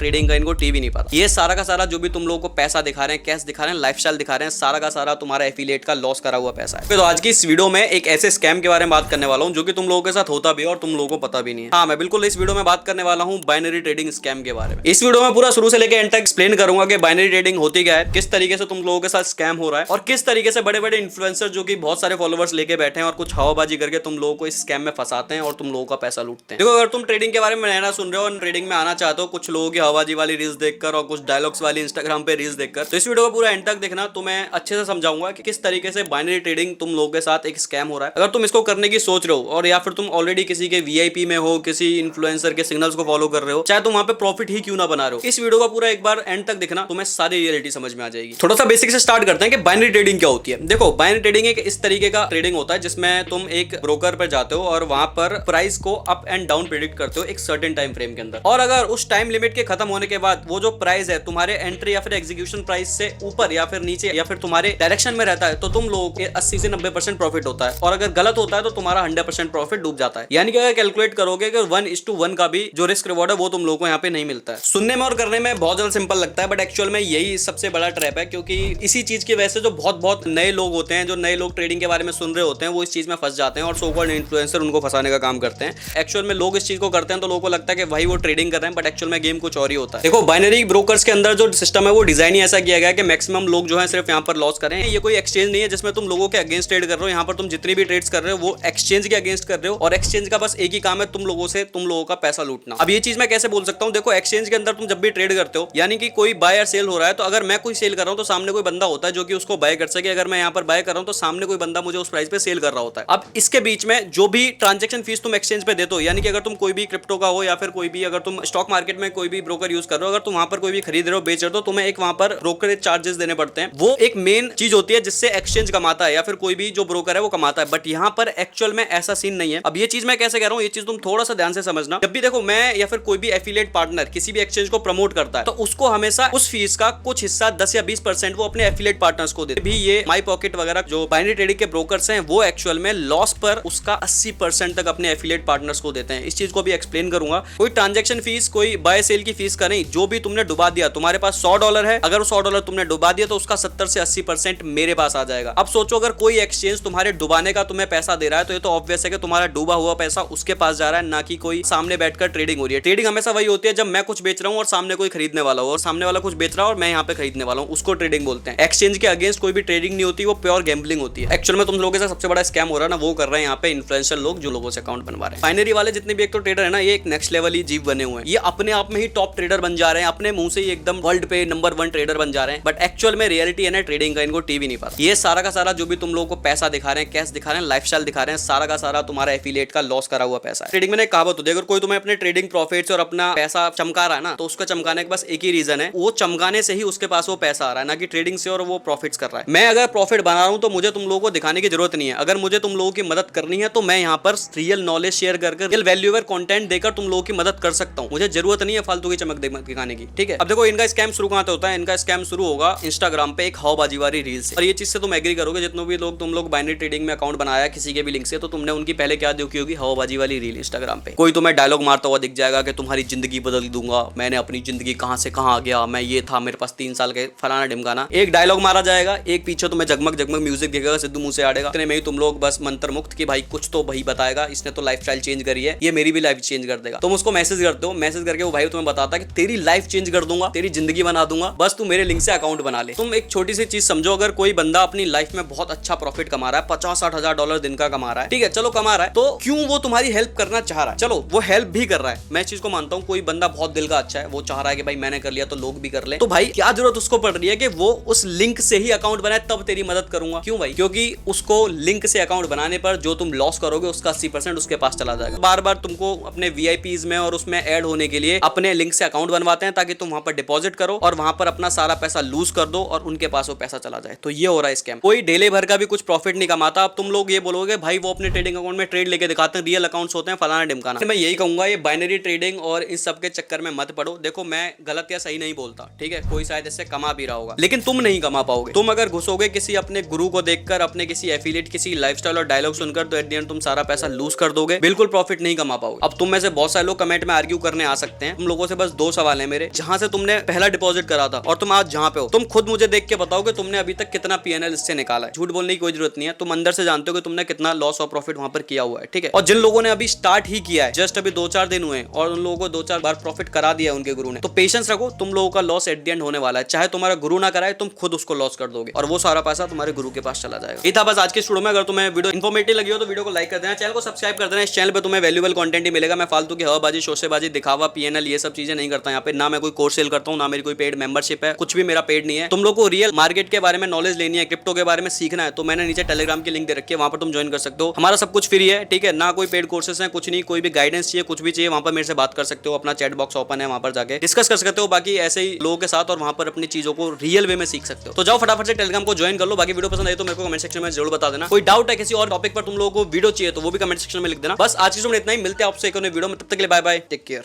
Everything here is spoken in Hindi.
ट्रेडिंग का इनको टी भी नहीं पता। ये सारा का सारा जो भी तुम लोगों को पैसा दिखा रहे हैं, कैश दिखा रहे हैं, लाइफस्टाइल दिखा रहे हैं, सारा का सारा तुम्हारा एफिलिएट का लॉस करा हुआ पैसा है। तो आज की इस वीडियो में एक ऐसे स्कैम के बारे में बात करने वाला हूं जो कि तुम लोगों के साथ होता भी है और तुम लोगों को पता भी नहीं है। हाँ, मैं बिल्कुल इस वीडियो में बात करने वाला हूं बाइनरी ट्रेडिंग स्कैम के बारे में। इस वीडियो में पूरा शुरू से लेकर एंड तक एक्सप्लेन करूंगा कि बाइनरी ट्रेडिंग होती क्या है, किस तरीके से तुम लोगों के साथ स्कैम हो रहा है और किस तरीके से बड़े बड़े इन्फ्लुएंसर जो कि बहुत सारे फॉलोवर्स लेके बैठे हैं और कुछ हवाबाजी करके तुम लोगों को इस स्कैम में फंसाते हैं और तुम लोगों का पैसा लूटते हैं। देखो, अगर तुम ट्रेडिंग के बारे में नया सुन रहे हो और ट्रेडिंग में आना चाहते हो, कुछ लोगों की हवाबाजी वाली रील्स देखकर और कुछ डायलॉग्स वाली इंस्टाग्राम पे रील्स देखकर, तो इस वीडियो को पूरा एंड तक देखना। तो मैं अच्छे से समझाऊंगा कि किस तरीके से बाइनरी ट्रेडिंग तुम लोगों के साथ एक स्कैम हो रहा है। अगर तुम इसको करने की सोच रहे हो और या फिर तुम ऑलरेडी किसी के वीआईपी में हो, किसी इन्फ्लुएंसर के सिग्नल्स को फॉलो कर रहे हो, चाहे तुम वहां पे प्रॉफिट ही क्यों ना बना रहे हो, इस वीडियो का पूरा एक बार एंड तक देखना, तुम्हें सारी रियलिटी समझ में आ जाएगी। थोड़ा सा बेसिक से स्टार्ट करते हैं कि बाइनरी ट्रेडिंग क्या होती है। देखो, बाइनरी ट्रेडिंग एक इस तरीके का ट्रेडिंग होता है जिसमें तुम एक ब्रोकर पर जाते हो और वहां पर प्राइस को अप एंड डाउन प्रेडिक्ट करते हो एक सर्टेन टाइम फ्रेम के अंदर, और अगर उस टाइम लिमिट के खत्म होने के बाद वो जो प्राइस है तुम्हारे एंट्री या फिर एग्जीक्यूशन प्राइस से ऊपर या फिर नीचे या फिर तुम्हारे डायरेक्शन में रहता है, तो तुम लोगों के 80 से 90% प्रॉफिट होता है, और अगर गलत होता है तो तुम्हारा 100% प्रॉफिट डूब जाता है। यानी कि अगर कैलकुलेट करोगे कि 1:1 का भी जो रिस्क रिवॉर्ड है वो तुम लोगों को यहाँ पे नहीं मिलता है। सुनने में और करने में बहुत ज्यादा सिंपल लगता है, बट एक्चुअल में यही सबसे बड़ा ट्रैप है, क्योंकि इसी चीज की वजह से जो बहुत नए लोग होते हैं, जो नए लोग ट्रेडिंग के बारे में सुन रहे होते हैं, वो इस चीज में फंस जाते हैं और सो कॉल्ड इन्फ्लुएंसर उनको फंसाने का काम करते हैं। एक्चुअल में लोग इस चीज को करते हैं तो लोगों को लगता है कि भाई वो ट्रेडिंग कर रहे हैं, बट एक्चुअल में गेम कुछ और ही होता है। देखो, बाइनरी ब्रोकर्स के अंदर जो सिस्टम है वो डिजाइन ही ऐसा किया गया है कि मैक्सिमम लोग जो है सिर्फ यहाँ पर लॉस करें। ये कोई एक्सचेंज नहीं है जिसमें तुम लोगों के अगेंस्ट ट्रेड कर रहे हो। यहाँ पर तुम जितनी भी ट्रेड्स कर रहे हो वो एक्सचेंज के अगेंस्ट कर रहे हो, और एक्सचेंज का बस एक ही काम है, तुम लोगों का पैसा लूटना। अब ये चीज मैं कैसे बोल सकता हूँ, देखो, एक्सचेंज के अंदर तुम जब भी ट्रेड करते हो, यानी कि कोई बाय और सेल हो रहा है, तो अगर मैं कोई सेल कर रहा हूँ तो सामने कोई बंदा होता है जो कि उसको बाय कर सके। अगर मैं यहाँ पर बाय कर रहा हूँ तो सामने कोई बंदा मुझे उस प्राइस पे सेल कर रहा होता है। अब इसके बीच में जो भी ट्रांजेक्शन फीस तुम एक्सचेंज पे देते हो, यानी कि अगर तुम कोई भी क्रिप्टो का हो या फिर कोई भी, अगर तुम स्टॉक मार्केट में कोई भी ब्रोकर यूज कर रहे हो, अगर तुम वहां पर कोई भी खरीद रहे हो, बेच रहे हो, तो तुम्हें एक वहां पर ब्रोकरेज चार्जेस देने पड़ते हैं। वो एक मेन चीज होती है जिससे एक्सचेंज कमाता है या फिर कोई भी जो ब्रोकर है वो कमाता है, बट यहाँ पर एक्चुअल में ऐसा सीन नहीं है। अब ये चीज मैं कैसे कह रहा हूँ, ये चीज तुम थोड़ा सा ध्यान से समझना। जब भी देखो मैं या फिर कोई भी एफिलिएट पार्टनर किसी भी एक्सचेंज को प्रमोट करता है, तो उसको हमेशा उस फीस का कुछ हिस्सा 10 या 20% वो अपने एफिलिएट पार्टनर्स को देते हैं। भी ये माई पॉकेट वगैरह जो बाइनरी ट्रेडिंग के ब्रोकर्स हैं, वो एक्चुअल में लॉस पर उसका 80% तक अपने एफिलिएट पार्टनर्स को देते हैं। इस चीज को भी एक्सप्लेन करूंगा। कोई ट्रांजेक्शन फीस, कोई बाय सेल की फीस का नहीं, जो भी तुमने डुबा दिया, तुम्हारे पास $100 है, अगर $100 तुमने डुबा दिया तो उसका 70 से 80% मेरे पास आ जाएगा। अब सोचो, अगर कोई एक्सचेंज तुम्हारे डुबाने का तुम्हें पैसा दे रहा है, तो ये तो ऑब्वियस है कि तुम्हारा डूबा हुआ पैसा उसके पास जा रहा है, ना कि कोई सामने बैठकर ट्रेडिंग हो रही है। ट्रेडिंग हमेशा वही होती है जब मैं कुछ बेच रहा हूं और सामने कोई खरीदने वाला हो, और सामने वाला कुछ बेच रहा है और मैं यहाँ पे खरीदने वाला हूँ, उसको ट्रेडिंग बोलते हैं। एक्सचेंज के अगेंस्ट कोई भी ट्रेडिंग नहीं होती, वो प्योर गैम्बलिंग होती है। एक्चुअल में तुम लोगों के साथ सबसे बड़ा स्कैम हो रहा है ना, वो कर रहे हैं यहाँ पे इन्फ्लुएंसर लोग, जो लोगों से अकाउंट बनवा रहे हैं। बाइनरी वाले जितने भी एक तो ट्रेडर है ना, ये एक नेक्स्ट लेवल ही जीव बने हुए हैं। ये अपने आप में ही टॉप ट्रेडर बन जा रहे हैं, अपने मुंह से ही एकदम वर्ल्ड पे नंबर 1 ट्रेडर बन जा रहे हैं, बट एक्चुअल में रियलिटी है ना ट्रेडिंग का, इनको टीवी नहीं पता। ये सारा का सारा जो भी तुम लोगों को पैसा दिखा रहे हैं, कैश दिखा रहे हैं, लाइफस्टाइल दिखा रहे हैं, सारा का सारा तुम्हारा एफिलिएट का लॉस करा हुआ पैसा है। ट्रेडिंग में एक कहावत होती है, अगर कोई तुम्हें अपने ट्रेडिंग प्रॉफिट्स और अपना पैसा चमका रहा है ना, तो उसका चमकाने का बस एक ही रीजन है, वो चमकाने से ही उसके पास वो पैसा आ रहा है, ना कि ट्रेडिंग से, और वो प्रॉफिट्स कर रहा है। मैं अगर प्रॉफिट बना रहा हूं तो मुझे तुम लोगों को दिखाने की जरूरत नहीं है। अगर मुझे तुम लोगों की मदद करनी है तो मैं यहाँ पर रियल नॉलेज शेयर करके, रियल वैल्यूएबल कंटेंट देकर तुम लोगों की मदद कर सकता हूँ। मुझे जरूरत नहीं है फालतू की चमक दिखाने की, ठीक है। अब देखो, इनका स्कैम शुरू कहां से होता है। इनका स्कैम शुरू होगा इंस्टाग्राम पे एक हवाबाजी वाली रील से, और ये चीज से तुम एग्री करोगे, जितने भी लोग तुम लोग बाइनरी ट्रेडिंग में अकाउंट बनाया किसी के भी लिंक से, तो तुमने उनकी पहले क्या देखी होगी, हवाबाजी वाली रील इंस्टाग्राम पे। कोई तुम्हें डायलॉग मारता हुआ दिख जाएगा कि तुम्हारी जिंदगी बदल दूंगा, मैंने अपनी जिंदगी कहां से कहां आ गया, मैं ये था, मेरे पास 3 साल के फलाना ढिमकाना, एक डायलॉग मारा जाएगा, एक पीछे तुम्हें जगमग जगमग म्यूजिक दिखेगा, सिद्धू मूसे आड़ेगा, इतने में ही तुम लोग बस मंत्र मुक्त कि भाई कुछ तो भाई बताएगा, इसने तो लाइफस्टाइल चेंज करी है, ये मेरी भी लाइफ चेंज कर देगा। तुम उसको मैसेज करते हो, मैसेज करके वो भाई तुम्हें बताता है कि तेरी लाइफ चेंज कर दूंगा, तेरी जिंदगी बना दूंगा, बस तू मेरे लिंक से अकाउंट बना ले। तुम एक छोटी सी चीज समझो, अगर कोई बंदा अपनी लाइफ में बहुत अच्छा प्रॉफिट कमा रहा है, 50-60 हजार डॉलर दिन का कमा रहा है, ठीक है, चलो कमा रहा है, तो क्यों वो तुम्हारी हेल्प करना चाह रहा है? चलो वो हेल्प भी कर रहा है, मैं इस चीज को मानता हूँ। कोई बंदा बहुत दिल का अच्छा है, वो चाह रहा है कि भाई मैंने कर लिया तो लोग भी कर ले, तो भाई क्या जरूरत उसको पड़ रही है कि वो उस लिंक से ही अकाउंट बनाए, तब तेरी मदद करूंगा। क्यों भाई? क्योंकि उसको लिंक से अकाउंट बनाने पर जो तुम लॉस करोगे उसका 80% उसके पास चला जाएगा। बार बार तुमको अपने वीआईपीज में और उसमें ऐड होने के लिए अपने लिंक से अकाउंट बनवाते हैं, ताकि तुम वहां पर डिपॉजिट करो और वहां पर अपना सारा पैसा लूज कर दो और उनके पास वो पैसा चला जाए। तो ये हो रहा है स्कैम। कोई डेले भर का भी कुछ प्रॉफिट नहीं कमाता। अब तुम लोग ये बोलोगे भाई वो अपने ट्रेडिंग अकाउंट में ट्रेड लेके दिखाते हैं, रियल अकाउंट्स होते हैं फलाना ढिमकाना। मैं यही कहूंगा, ये बाइनरी ट्रेडिंग और इस सब के चक्कर में मत पड़ो। देखो, मैं गलत या सही नहीं बोलता, ठीक है, कोई शायद इससे कमा भी रहा होगा, लेकिन तुम नहीं कमा पाओगे। तुम अगर घुसोगे किसी अपने गुरु को देखकर, अपने किसी एफिलिएट, किसी लाइफस्टाइल और डायलॉग सुनकर, तो एट द एंड तुम सारा पैसा लूज कर दोगे, बिल्कुल प्रॉफिट नहीं कमा पाओगे। अब तुम में से बहुत सारे लोग कमेंट में आर्ग्यू करने आ सकते हैं, तुम लोगों से बस बस 2 सवाल है मेरे। जहां से तुमने पहला डिपॉजिट करा था और तुम आज जहां पे हो, तुम खुद मुझे देख के बताओ कि तुमने अभी तक कितना पीएनएल इससे निकाला है। झूठ बोलने की कोई जरूरत नहीं है, तुम अंदर से जानते हो कि तुमने कितना लॉस और प्रॉफिट वहां पर किया हुआ है, ठीक है। और जिन लोगों ने अभी स्टार्ट ही किया है, जस्ट अभी 2-4 दिन हुए और उन लोगों को 2-4 बार प्रॉफिट करा दिया उनके गुरु ने, तो पेशेंस रखो, तुम लोगों का लॉस एट द एंड होने वाला है। चाहे तुम्हारा गुरु ना कराए, तुम खुद उसको लॉस कर दोगे और वो सारा पैसा तुम्हारे गुरु के पास चला जाएगा। ये था बस आज के वीडियो में। अगर तुम्हें वीडियो इन्फॉर्मेटिव लगी हो तो वीडियो को लाइक कर देना, चैनल को सब्सक्राइब कर देना। इस चैनल पे तुम्हें वैल्यूएबल कंटेंट ही मिलेगा। मैं फालतू की हवाबाजी, शोशेबाजी, दिखावा, पीएनएल ये सब चीजें नहीं करता यहाँ पे। ना मैं कोई कोर्स सेल करता हूँ, ना मेरी कोई पेड मेंबरशिप है, कुछ भी मेरा पेड नहीं है। तुम लोग को रियल मार्केट के बारे में नॉलेज लेनी है, क्रिप्टो के बारे में सीखना है, तो मैंने नीचे टेलीग्राम की लिंक दे रखी है, वहां पर तुम ज्वाइन कर सकते हो। हमारा सब कुछ फ्री है, ठीक है ना, कोई पेड कोर्सेस है, कुछ नहीं। कोई भी गाइडेंस चाहिए, कुछ भी चाहिए, वहां पर मेरे से बात कर सकते हो। अपना चैट बॉक्स ओपन है, वहां पर जाके डिस्कस कर सकते हो बाकी ऐसे ही लोगों के साथ, और वहां पर अपनी चीजों को रियल वे में सीख सकते हो। तो जाओ फटाफट से टेलीग्राम को ज्वाइन कर लो। बाकी वीडियो पसंद आई तो मेरे को कमेंट सेक्शन में जरूर बता देना। कोई डाउट है किसी और टॉपिक पर तुम लोगों को वीडियो चाहिए तो वो भी कमेंट सेक्शन में लिख देना। बस आज की वीडियो में इतना ही। मिलते हैं आपसे एक और वीडियो में, तब तक के लिए बाय बाय, टेक केयर।